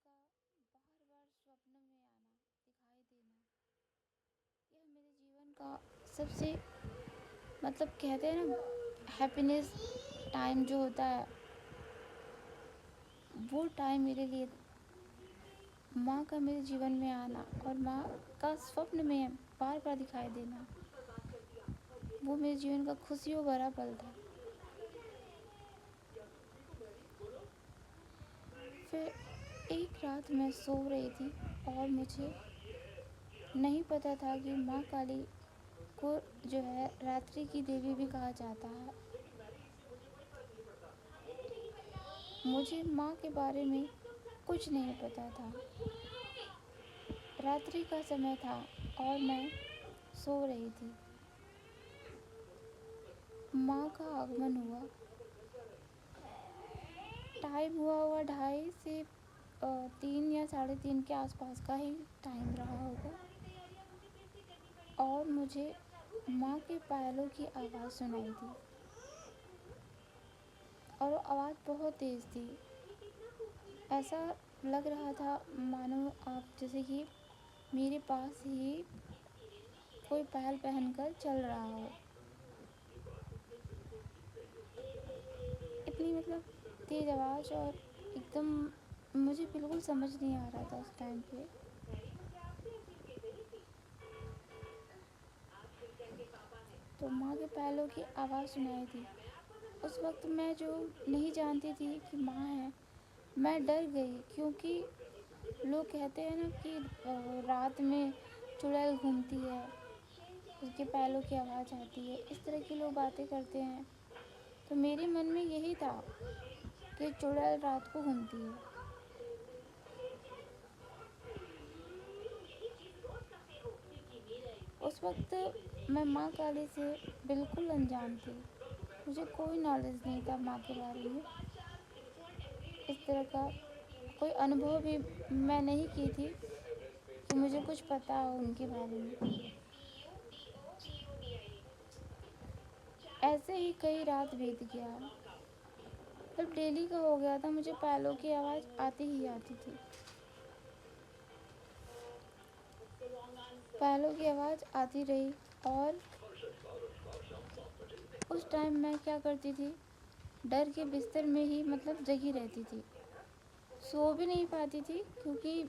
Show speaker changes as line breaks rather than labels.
का बार बार स्वप्न में आना, दिखाई देना, यह मेरे जीवन का सबसे कहते हैं ना, हैप्पीनेस टाइम जो होता है, वो टाइम मेरे लिए माँ का मेरे जीवन में आना और माँ का स्वप्न में बार बार दिखाई देना, वो मेरे जीवन का खुशियों भरा पल था। फिर एक रात मैं सो रही थी और मुझे नहीं पता था कि माँ काली को जो है रात्रि की देवी भी कहा जाता है। मुझे माँ के बारे में कुछ नहीं पता था। रात्रि का समय था और मैं सो रही थी। माँ का आगमन हुआ। टाइम हुआ 2:30 से 3 या 3:30 के आसपास का ही टाइम रहा होगा और मुझे माँ के पायलों की आवाज़ सुनाई दी और आवाज़ बहुत तेज़ थी। ऐसा लग रहा था मानो आप जैसे कि मेरे पास ही कोई पायल पहनकर चल रहा हो। इतनी तेज़ आवाज़ और एकदम मुझे बिल्कुल समझ नहीं आ रहा था उस टाइम पे। तो माँ के पायलों की आवाज़ सुनाई थी। उस वक्त मैं जो नहीं जानती थी कि माँ है, मैं डर गई क्योंकि लोग कहते हैं ना कि रात में चुड़ैल घूमती है, उसके पैरों की आवाज़ आती है, इस तरह की लोग बातें करते हैं। तो मेरे मन में यही था कि चुड़ैल रात को घूमती है। उस वक्त मैं माँ काली से बिल्कुल अनजान थी। मुझे कोई नॉलेज नहीं था माँ के बारे में। इस तरह का कोई अनुभव भी मैं नहीं की थी कि मुझे कुछ पता हो उनके बारे में। ऐसे ही कई रात बीत गया। जब डेली का हो गया था, मुझे पायलों की आवाज़ आती ही आती थी। पायलों की आवाज़ आती रही और उस टाइम मैं क्या करती थी, डर के बिस्तर में ही जगी रहती थी। सो भी नहीं पाती थी क्योंकि